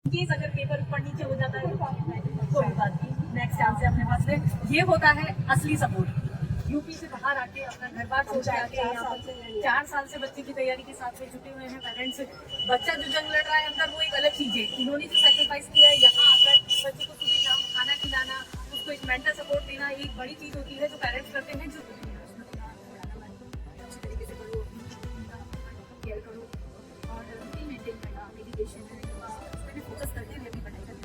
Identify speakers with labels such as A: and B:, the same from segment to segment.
A: Case अगर paper ऊपर नीचे हो जाता है कोई बात नहीं, नेक्स्ट चांस है अपने पास में। ये होता है असली सपोर्ट। यूपी से बाहर आके अपना घर बार छोड़ के आके यहाँ पर 4 साल से बच्चे की तैयारी के साथ में जुटे हुए हैं पेरेंट्स। बच्चा जो जंग लड़ रहा है अंदर वो एक अलग चीज है। इन्होंने जो सेक्रीफाइस किया है यहाँ आकर बच्चे को सुबह शाम खाना खिलाना, उसको एक मेंटल सपोर्ट देना, एक बड़ी चीज होती है जो पेरेंट्स करते हैं। जो अच्छी तरीके से करो, केयर करो और रूटीन मेंटेन करना, मेडिटेशन है, फोकस करते हुए भी पढ़ाई करना।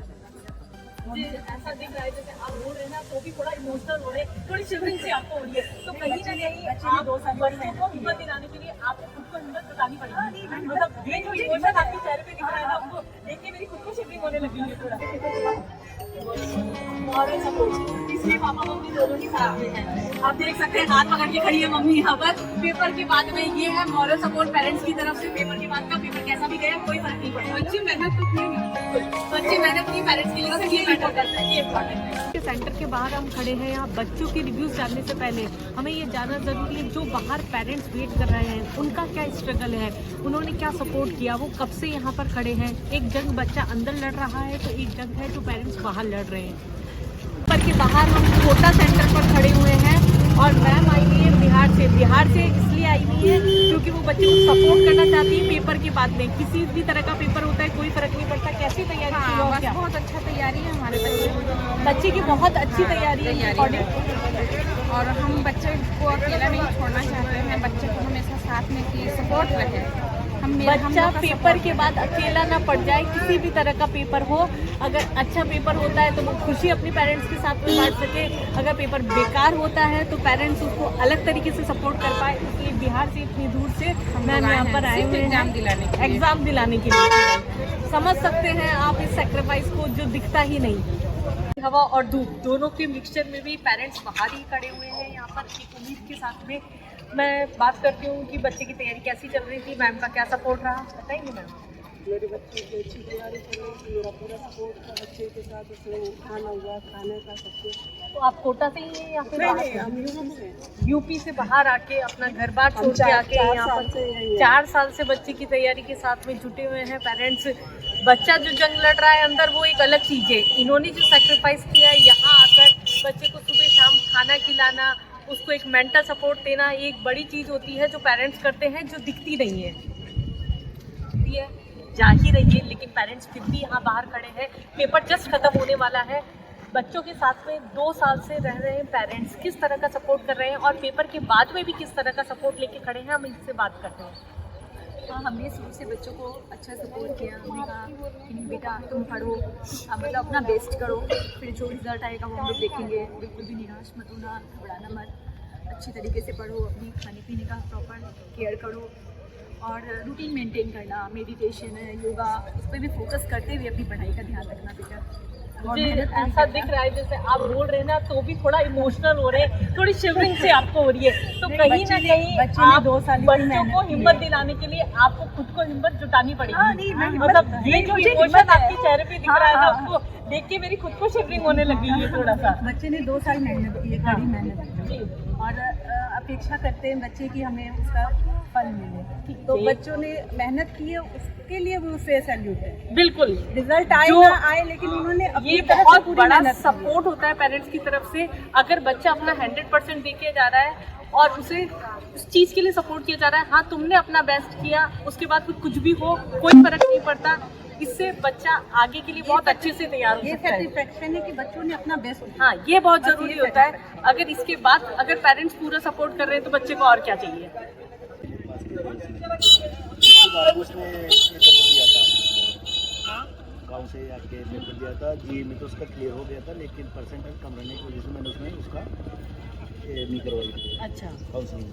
A: मुझे ऐसा दिख रहा है जैसे आप बोल रहे हैं ना, तो भी थोड़ा इमोशनल हो रहे हैं, थोड़ी शिवरिंग से आपको हो रही है। तो कहीं ना कहीं आप 2 साल बच्चों को हिम्मत दिलाने के लिए आपको खुद को हिम्मत बतानी पड़ेगी। मतलब ये जो इमोशन आपके चेहरे पे दिख रहा है ना, आपको देख के मेरी खुद को शिवरिंग होने लगी है थोड़ा। और सपोर्ट इसलिए पापा मम्मी दोनों ही साथ में हैं। आप देख सकते हैं हाथ पकड़ के खड़ी है मम्मी यहाँ पर। पेपर के बाद में ये है मॉरल सपोर्ट पेरेंट्स की तरफ से। पेपर के बाद का पेपर कैसा भी गया कोई फर्क नहीं पड़ता। बच्चे मेहनत तो बच्चे मेहनत नहीं, पेरेंट्स के लिए ये मैटर करता है, ये इम्पोर्टेंट है। सेंटर के बाहर हम खड़े हैं। यहाँ बच्चों के रिव्यूज जानने से पहले हमें ये जानना जरूरी है जो बाहर पेरेंट्स वेट कर रहे हैं उनका क्या स्ट्रगल है, उन्होंने क्या सपोर्ट किया, वो कब से यहाँ पर खड़े हैं। एक जंग बच्चा अंदर लड़ रहा है तो एक जंग है जो पेरेंट्स बाहर लड़ रहे हैं। पेपर के बाहर हम छोटा सेंटर पर खड़े हुए हैं और मैम आई हुई है बिहार से इसलिए आई हुई है क्योंकि वो बच्चे को सपोर्ट करना चाहती है। पेपर के बाद में किसी भी तरह का पेपर होता है कोई फर्क नहीं पड़ता। कैसी तैयारी की है? क्या
B: बहुत अच्छा तैयारी है हमारे
A: बच्चे की बहुत अच्छी तैयारी है
B: और हम बच्चे को अकेला नहीं छोड़ना चाहते हैं। बच्चे को हमेशा साथ में की सपोर्ट रहे।
A: बच्चा पेपर के बाद अकेला ना पड़ जाए। किसी भी तरह का पेपर हो, अगर अच्छा पेपर होता है तो वो खुशी अपने पेरेंट्स के साथ में बांट सके। अगर पेपर बेकार होता है तो पेरेंट्स उसको अलग तरीके से सपोर्ट कर पाए। इसलिए बिहार से इतनी दूर से मैम यहाँ पर आए हुए हैं एग्जाम दिलाने के लिए। समझ सकते हैं आप इस सेक्रीफाइस को जो दिखता ही नहीं। हवा और धूप दोनों के मिक्सचर में भी पेरेंट्स बाहर ही खड़े हुए हैं यहाँ पर एक उम्मीद के साथ में। मैं बात करती हूँ कि बच्चे की तैयारी कैसी चल रही थी, मैम का क्या सपोर्ट रहा, बताएंगे मैम?
C: मेरे बच्चे की अच्छी तैयारी कर रही थी, मेरा पूरा सपोर्ट था बच्चे के साथ। उसमें खाना हुआ, खाने का सब कुछ।
A: तो आप कोटा से ही हैं या फिर
C: हम
A: यूपी से बाहर आके अपना घर बार छोड़ के आके यहाँ पर 4 साल से बच्चे की तैयारी के साथ में जुटे हुए हैं पेरेंट्स। बच्चा जो जंग लड़ रहा है अंदर वो एक अलग चीज़ है। इन्होंने जो सेक्रीफाइस किया है यहाँ आकर बच्चे को सुबह शाम खाना खिलाना, उसको एक मेंटल सपोर्ट देना, एक बड़ी चीज़ होती है जो पेरेंट्स करते हैं जो दिखती नहीं है। जा ही रही है लेकिन पेरेंट्स फिर भी यहाँ बाहर खड़े हैं। पेपर जस्ट खत्म होने वाला है। बच्चों के साथ में 2 साल से रह रहे हैं पेरेंट्स किस तरह का सपोर्ट कर रहे हैं और पेपर के बाद में भी किस तरह का सपोर्ट लेके खड़े हैं, हम इनसे बात करते हैं।
D: हाँ, हमने शुरू से बच्चों को अच्छा सपोर्ट किया। हमने कहा कि बेटा तुम पढ़ो, मतलब अपना बेस्ट करो, फिर जो रिज़ल्ट आएगा वो हम लोग देखेंगे। बिल्कुल भी निराश मत होना, घबराना मत, अच्छी तरीके से पढ़ो, अपनी खाने पीने का प्रॉपर केयर करो और रूटीन मेंटेन करना, मेडिटेशन है, योगा, उस पर भी फोकस करते हुए अपनी पढ़ाई का ध्यान रखना बेटा।
A: मुझे ऐसा दिख रहा है जैसे आप बोल रहे हैं ना, तो भी थोड़ा इमोशनल हो रहे हैं, थोड़ी शिवरिंग से आपको हो रही है। तो कहीं ना कहीं आप 2 साल बच्चों को हिम्मत दिलाने के लिए आपको खुद को हिम्मत जुटानी पड़ेगी। मतलब ये जो इमोशन आपके चेहरे पे दिख रहा है ना, उसको देख के मेरी खुद को शिवरिंग होने लगी है थोड़ा सा।
C: बच्चे ने 2 साल मेहनत की है, कड़ी मेहनत की और अपेक्षा करते हैं बच्चे की हमें उसका फल मिले। तो बच्चों ने मेहनत की है, उसके लिए भी उसे सैल्यूट है।
A: बिल्कुल,
C: रिजल्ट आए ना आए लेकिन उन्होंने
A: ये बहुत बड़ा सपोर्ट होता है पेरेंट्स की तरफ से। अगर बच्चा अपना 100% देके जा रहा है और उसे उस चीज़ के लिए सपोर्ट किया जा रहा है, हाँ तुमने अपना बेस्ट किया, उसके बाद कुछ भी हो कोई फर्क नहीं पड़ता। इससे बच्चा आगे के लिए बहुत अच्छे से तैयार हो सकता है।
C: ये सेटिस्फेक्शन है कि बच्चों ने अपना बेस्ट किया।
A: हाँ, ये बहुत जरूरी होता है। अगर इसके बाद अगर पेरेंट्स पूरा सपोर्ट कर रहे हैं तो बच्चे को और क्या चाहिए।
E: गाँव से आके पेपर दिया था जी में, तो उसका क्लियर हो गया था लेकिन परसेंटेज कम रहने की वजह से मैंने उसमें उसका नहीं करवाई।
A: अच्छा,
E: काउंसलिंग।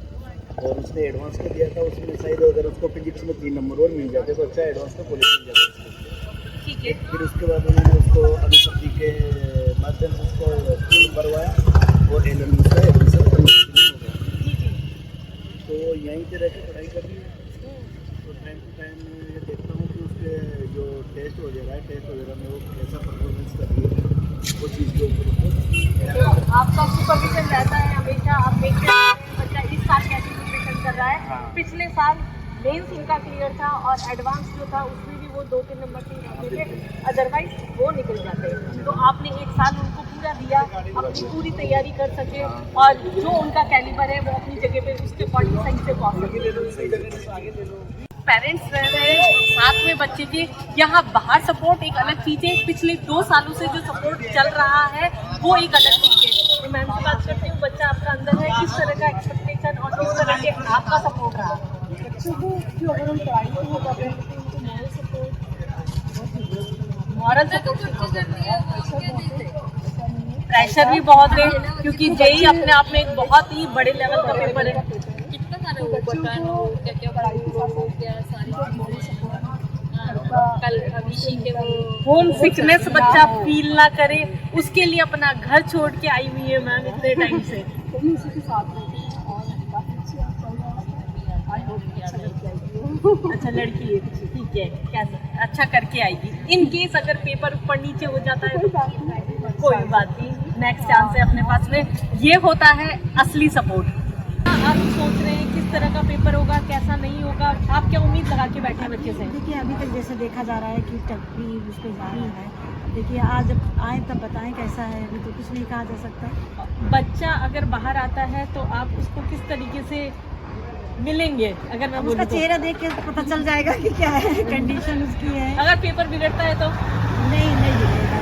E: और उसने एडवांस का दिया था, उसमें शायद अगर उसको फिजिक्स में 3 नंबर और मिल जाते तो अच्छा एडवांस का कॉलेज मिल जाता उसको।
A: ठीक है।
E: फिर उसके बाद उन्होंने उसको अनुशक्ति के माध्यम से उसको फॉर्म भरवाया और एल उसका एडमिशन हो गया। तो यहीं पे रह के पढ़ाई कर रही है। तो टाइम टू टाइम ये देखता हूँ कि उसके जो टेस्ट वगैरह है, टेस्ट वगैरह में वो कैसा परफॉर्मेंस कर रही है, वो चीज़ के ऊपर उसको
A: आपका सुपरविजन रहता है हमेशा। आप देखते हैं बच्चा इस साल कैसी प्रिपरेशन कर रहा है। पिछले साल मेंस इनका क्लियर था और एडवांस जो था उसमें भी
C: वो 2-3 नंबर से ही रहते थे, अदरवाइज वो निकल जाते हैं। तो आपने 1 साल उनको पूरा दिया, अपनी पूरी तैयारी कर सके और जो उनका कैलिबर है वो अपनी जगह पे उसके अकॉर्डिंग सही से पहुँच सके। पेरेंट्स रह रहे हैं साथ में बच्चे के, यहाँ बाहर सपोर्ट एक अलग चीज़ है, पिछले 2 सालों से जो सपोर्ट चल रहा है वो एक अलग चीज़ है। तो मैम से बात करती हूँ, बच्चा आपका अंदर है, किस तरह का एक्सपेक्टेशन और किस तरह के आपका सपोर्ट रहा?
A: बच्चों को जो अगर हम पढ़ाई को वो कर रहे हैं तो उनको मॉरल सपोर्ट
C: मॉरल प्रेशर भी बहुत है क्योंकि जेई अपने आप में एक बहुत ही बड़े लेवल का पेपर है।
A: कितना सारा ऊपर का नो क्या पढ़ाई के साथ क्या सारी मॉरल सपोर्ट कल भविष्य के वो
C: होम सिकनेस बच्चा फील ना करे, उसके लिए अपना घर छोड़ के आई हुई है मैम इतने टाइम से।
A: तो भी उसी के साथ रहती है और काफ़ी अच्छी आई होप अच्छा करके आएगी।
C: अच्छा लड़की है, ठीक है, क्या अच्छा करके आएगी। इन केस अगर पेपर ऊपर नीचे हो जाता है तो कोई बात नहीं, नेक्स्ट चांस है अपने पास में। ये होता है असली सपोर्ट। आप सोच रहे हैं किस तरह का पेपर होगा, कैसा नहीं होगा, आप क्या उम्मीद लगा के बैठे हैं बच्चे से?
F: देखिए अभी तक जैसे देखा जा रहा है कि टक्की उस पर जारी है। देखिए आज जब आए तब बताएं कैसा है, अभी तो कुछ नहीं कहा जा सकता।
C: बच्चा अगर बाहर आता है तो आप उसको किस तरीके से मिलेंगे? अगर मैं
F: उसका
C: बोलूं तो
F: चेहरा देख के पता चल जाएगा कि क्या है कंडीशन उसकी है।
C: अगर पेपर बिगड़ता है तो
F: नहीं बिगड़ेगा।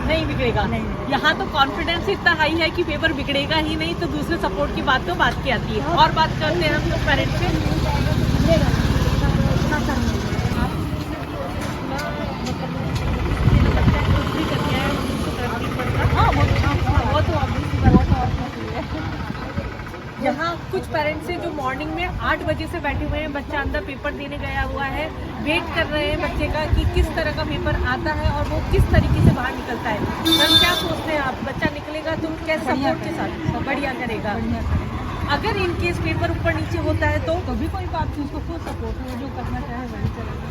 C: नहीं बिगड़ेगा।
F: नहीं।
C: यहाँ तो कॉन्फिडेंस इतना हाई है कि पेपर बिगड़ेगा ही नहीं, तो दूसरे सपोर्ट की बात तो बात की आती है। और बात करते हैं हम लोग पेरेंट्स से। हाँ वो तो यहाँ कुछ पेरेंट्स हैं जो मॉर्निंग में 8 बजे से बैठे हुए हैं, बच्चा अंदर पेपर देने गया हुआ है, वेट कर रहे हैं बच्चे का कि किस तरह का पेपर आता है और वो किस तरीके से बाहर निकलता है। मैम क्या सोचते हैं आप, बच्चा निकलेगा तो कैसे सपोर्ट के साथ बढ़िया करेगा? अगर इन केस पेपर ऊपर नीचे होता है तो
F: भी कोई बात नहीं, उसको फुल सपोर्ट है, जो करना चाहे वही करेगा।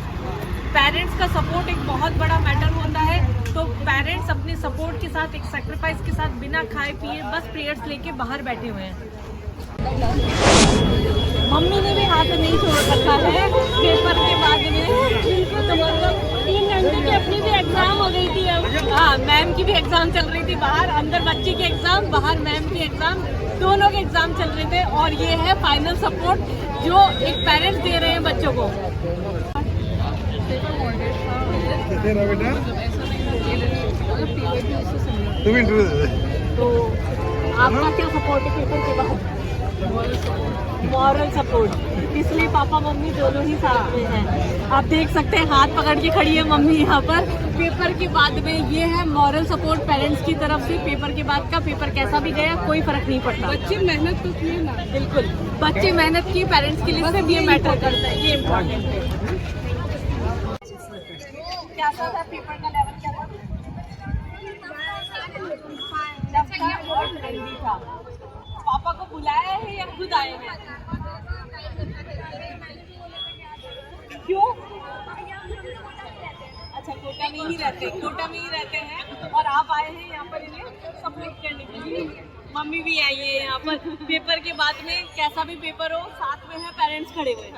C: पेरेंट्स का सपोर्ट एक बहुत बड़ा मैटर होता है। तो पेरेंट्स अपने सपोर्ट के साथ एक सेक्रीफाइस के साथ बिना खाए पिए बस प्रेयर्स लेके बाहर बैठे हुए हैं। मम्मी ने भी हाथ नहीं छोड़ रखा है पेपर के बाद में, तो मतलब 3 घंटे की अपनी भी एग्जाम हो गई थी। अब हाँ, मैम की भी एग्जाम चल रही थी बाहर, अंदर बच्चे की एग्जाम, बाहर मैम की एग्जाम, दोनों के एग्जाम चल रहे थे। और ये है फाइनल सपोर्ट जो एक पेरेंट्स दे रहे हैं बच्चों को। तो आपका क्या सपोर्ट है पेपर के बाद? Moral support. इसलिए पापा मम्मी दोनों ही साथ में हैं। आप देख सकते हैं हाथ पकड़ के खड़ी है मम्मी यहाँ पर। पेपर के बाद में ये है मॉरल सपोर्ट पेरेंट्स की तरफ से। पेपर के बाद का पेपर कैसा भी गया कोई फर्क नहीं पड़ता।
A: बच्चे मेहनत तो किए ना,
C: बिल्कुल बच्चे मेहनत की, पेरेंट्स के लिए सिर्फ ये मैटर करता है, ये इम्पोर्टेंट है। क्या था पेपर का लेवल क्या था? था। पापा को बुलाया है या खुद आए हैं? क्यों? अच्छा कोटा में ही रहते हैं और आप आए हैं यहाँ पर इन्हें सपोर्ट करने के लिए। मम्मी भी आई है यहाँ पर। पेपर के बाद में कैसा भी पेपर हो साथ में है पेरेंट्स खड़े हुए हैं।